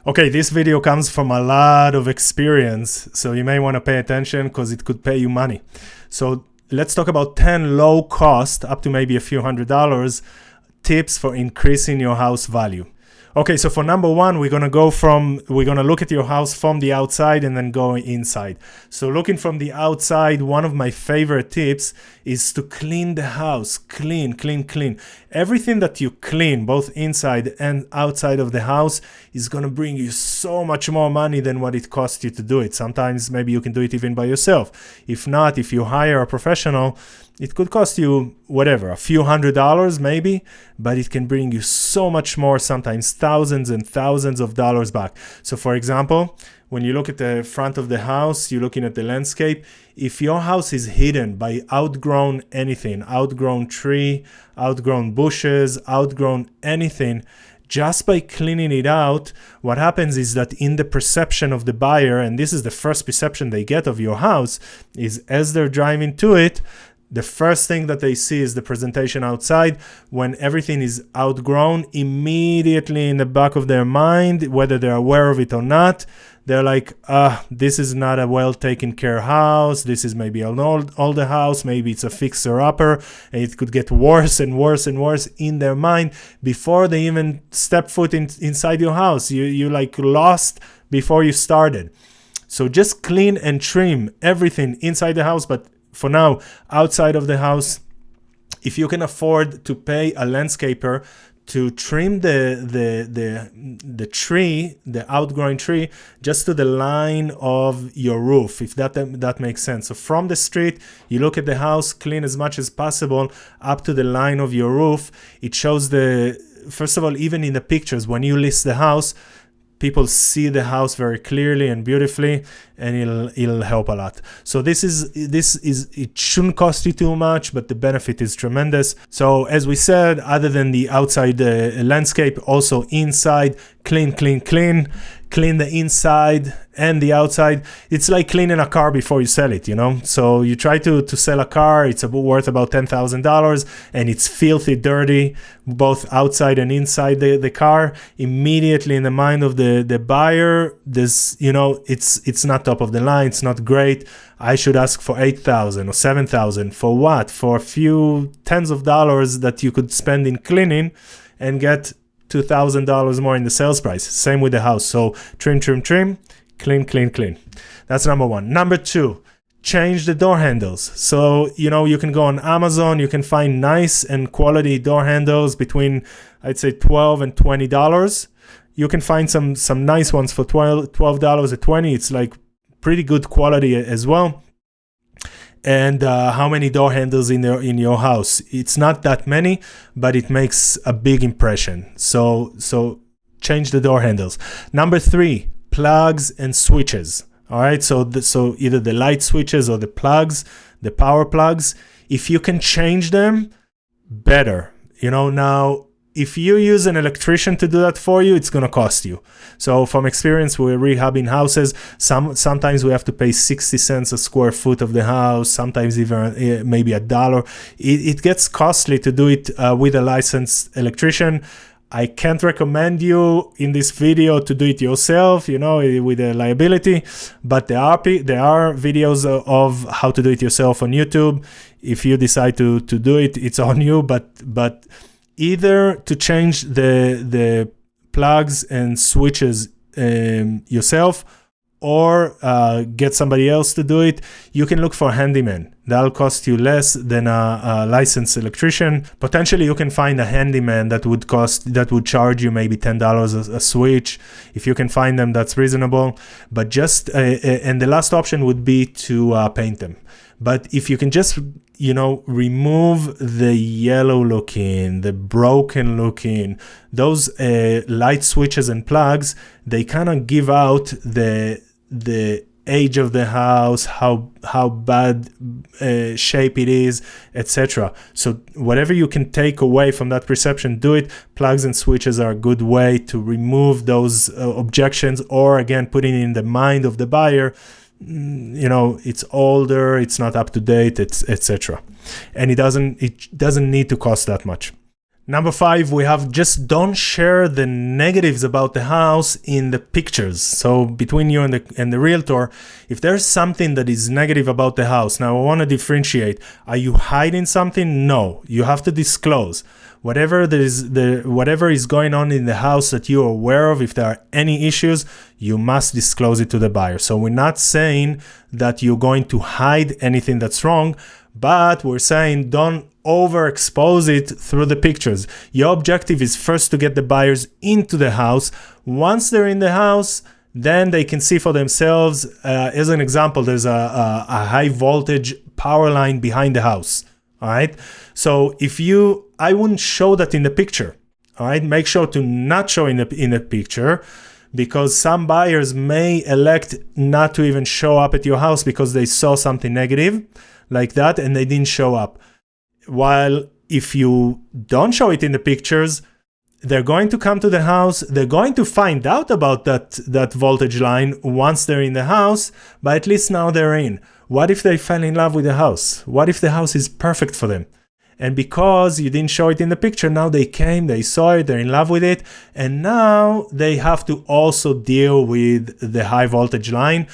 Okay, this video comes from a lot of experience, so you may want to pay attention because it could pay you money. So let's talk about 10 low cost, up to maybe a few $100s, tips for increasing your house value. Okay, so for number one, we're gonna look at your house from the outside and then go inside. So looking from the outside, one of my favorite tips is to clean the house. Clean. Everything that you clean, both inside and outside of the house, is gonna bring you so much more money than what it costs you to do it. Sometimes maybe you can do it even by yourself. If not, if you hire a professional, it could cost you whatever, a few $100s maybe, but it can bring you so much more, sometimes thousands and thousands of dollars back. So for example, when you look at the front of the house, you're looking at the landscape. If your house is hidden by outgrown anything, outgrown tree, outgrown bushes, outgrown anything, just by cleaning it out, what happens is that in the perception of the buyer, and this is the first perception they get of your house, is as they're driving to it, the first thing that they see is the presentation outside. When everything is outgrown, immediately in the back of their mind, whether they're aware of it or not, they're like, this is not a well taken care house. This is maybe an older house. Maybe it's a fixer-upper, and it could get worse and worse and worse in their mind before they even step foot inside your house. You like lost before you started. So just clean and trim everything inside the house, but for now, outside of the house, if you can afford to pay a landscaper to trim the tree, the outgrowing tree, just to the line of your roof, if that makes sense. So from the street, you look at the house, clean as much as possible up to the line of your roof. It shows first of all, even in the pictures, when you list the house, people see the house very clearly and beautifully, and it'll help a lot. So this is it shouldn't cost you too much, but the benefit is tremendous. So as we said, other than the outside landscape, also inside, clean the inside and the outside. It's like cleaning a car before you sell it, So you try to sell a car, it's worth about $10,000, and it's filthy dirty, both outside and inside the car. Immediately in the mind of the buyer, there's, it's not top of the line, it's not great. I should ask for $8,000 or $7,000. For what? For a few tens of dollars that you could spend in cleaning and get $2,000 more in the sales price. Same with the house. So trim, clean. That's number one. Number two, change the door handles. So, you can go on Amazon, you can find nice and quality door handles between, I'd say, $12 and $20. You can find some nice ones for $12 or $20. It's like pretty good quality as well. And how many door handles in your house? It's not that many, but it makes a big impression. So change the door handles. Number three, plugs and switches. All right, so either the light switches or the plugs, the power plugs. If you can change them, better. Now, if you use an electrician to do that for you, it's going to cost you. So from experience, we're rehabbing houses. Sometimes we have to pay 60 cents a square foot of the house, sometimes even maybe $1. It gets costly to do it with a licensed electrician. I can't recommend you in this video to do it yourself, with a liability, but there are videos of how to do it yourself on YouTube. If you decide to do it, it's on you, but either to change the plugs and switches yourself, or get somebody else to do it. You can look for a handyman. That'll cost you less than a licensed electrician. Potentially, you can find a handyman that would charge you maybe $10 a switch. If you can find them, that's reasonable. But just and the last option would be to paint them. But if you can just remove the yellow looking, the broken looking, those light switches and plugs, they kind of give out the age of the house, how bad shape it is, etc. So whatever you can take away from that perception, do it. Plugs and switches are a good way to remove those objections, or again, putting it in the mind of the buyer, it's older, it's not up to date, etc. And it doesn't need to cost that much. Number 5, we have just don't share the negatives about the house in the pictures. So between you and the realtor, if there's something that is negative about the house, now I want to differentiate. Are you hiding something? No, you have to disclose. Whatever is going on in the house that you are aware of, if there are any issues, you must disclose it to the buyer. So we're not saying that you're going to hide anything that's wrong, but we're saying don't overexpose it through the pictures. Your objective is first to get the buyers into the house. Once they're in the house, then they can see for themselves. As an example, there's a high voltage power line behind the house. All right. So I wouldn't show that in the picture. All right. Make sure to not show in the picture, because some buyers may elect not to even show up at your house because they saw something negative like that and they didn't show up. While if you don't show it in the pictures, they're going to come to the house. They're going to find out about that voltage line once they're in the house, but at least now they're in. What if they fell in love with the house? What if the house is perfect for them? And because you didn't show it in the picture, now they came, they saw it, they're in love with it, and now they have to also deal with the high voltage line.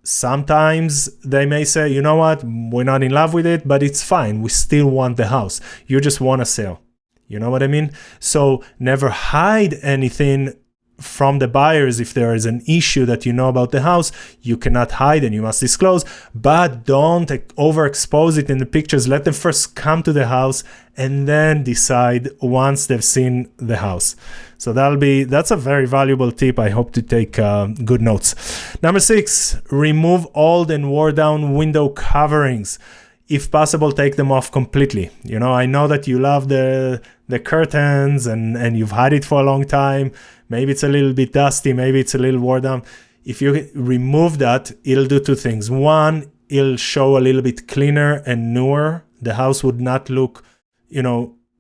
Sometimes they may say, you know what, we're not in love with it, but it's fine. We still want the house. You just want to sell. You know what I mean? So never hide anything from the buyers. If there is an issue that you know about the house, you cannot hide and you must disclose, but don't overexpose it in the pictures. Let them first come to the house and then decide once they've seen the house. So that's a very valuable tip. I hope to take good notes. Number 6, remove old and wore down window coverings. If possible, take them off completely. You know, I know that you love the curtains and you've had it for a long time. Maybe it's a little bit dusty, maybe it's a little worn down. If you remove that, it'll do 2 things. 1, it'll show a little bit cleaner and newer. The house would not look,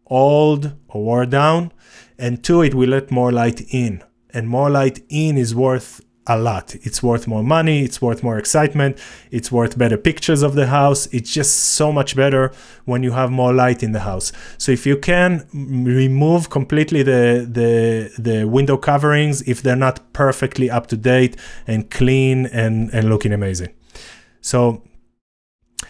old or worn down. And 2, it will let more light in. And more light in is worth a lot. It's worth more money. It's worth more excitement. It's worth better pictures of the house. It's just so much better when you have more light in the house. So if you can remove completely the window coverings, if they're not perfectly up to date and clean and looking amazing. So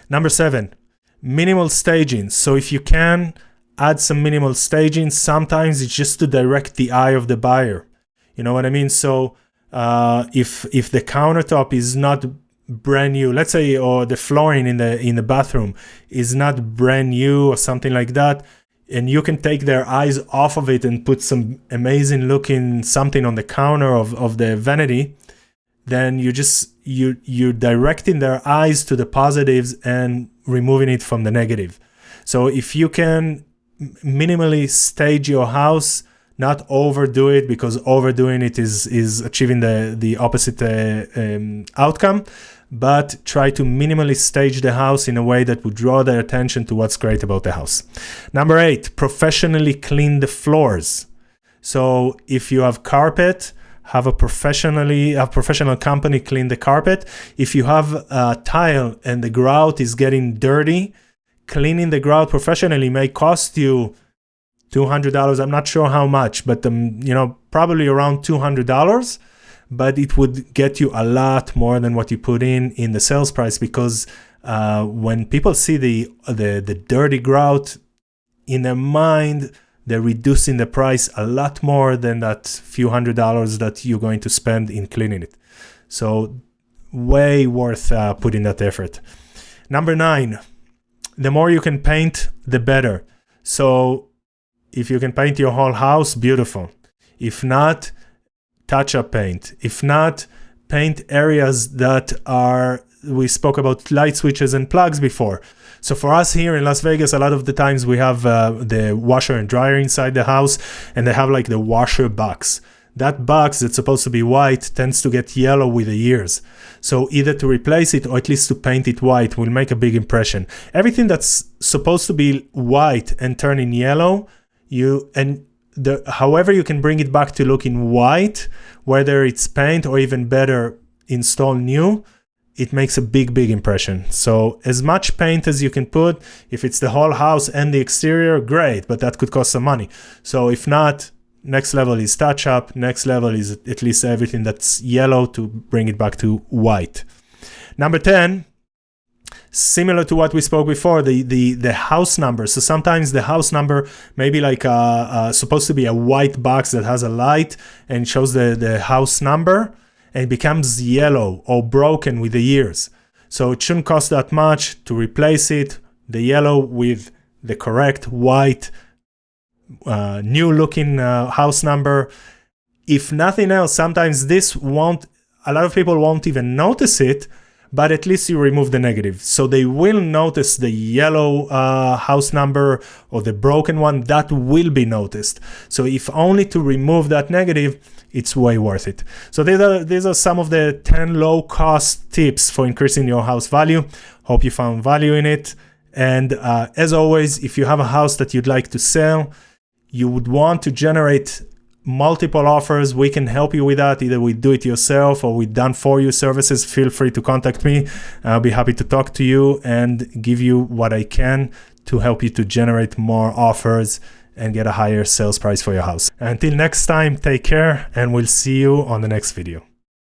number 7, minimal staging. So if you can add some minimal staging, sometimes it's just to direct the eye of the buyer. You know what I mean? So if the countertop is not brand new, let's say, or the flooring in the bathroom is not brand new or something like that, and you can take their eyes off of it and put some amazing looking something on the counter of the vanity, then you're directing their eyes to the positives and removing it from the negative. So if you can minimally stage your house, not overdo it, because overdoing it is achieving the opposite outcome, but try to minimally stage the house in a way that would draw their attention to what's great about the house. Number 8, professionally clean the floors. So if you have carpet, have a professional company clean the carpet. If you have a tile and the grout is getting dirty, cleaning the grout professionally may cost you $200. I'm not sure how much, but probably around $200. But it would get you a lot more than what you put in the sales price, because when people see the dirty grout, in their mind, they're reducing the price a lot more than that few $100s that you're going to spend in cleaning it. So way worth putting that effort. Number 9, the more you can paint, the better. So if you can paint your whole house, beautiful. If not, touch-up paint. If not, paint areas that we spoke about light switches and plugs before. So for us here in Las Vegas, a lot of the times we have the washer and dryer inside the house, and they have like the washer box. That box that's supposed to be white tends to get yellow with the years. So either to replace it or at least to paint it white will make a big impression. Everything that's supposed to be white and turning yellow, however you can bring it back to looking white, whether it's paint or even better, install new, it makes a big impression. So as much paint as you can put, if it's the whole house and the exterior, great, but that could cost some money. So if not, next level is touch up, next level is at least everything that's yellow to bring it back to white. Number 10, similar to what we spoke before, the house number. So sometimes the house number may be like supposed to be a white box that has a light and shows the house number, and it becomes yellow or broken with the years. So it shouldn't cost that much to replace it, the yellow with the correct white, new looking house number. If nothing else, sometimes a lot of people won't even notice it, but at least you remove the negative. So they will notice the yellow house number or the broken one, that will be noticed. So if only to remove that negative, it's way worth it. So these are some of the 10 low cost tips for increasing your house value. Hope you found value in it. And as always, if you have a house that you'd like to sell, you would want to generate multiple offers, we can help you with that, either with do it yourself or with done for you services. Feel free to contact me. I'll be happy to talk to you and give you what I can to help you to generate more offers and get a higher sales price for your house. Until next time, take care, and we'll see you on the next video.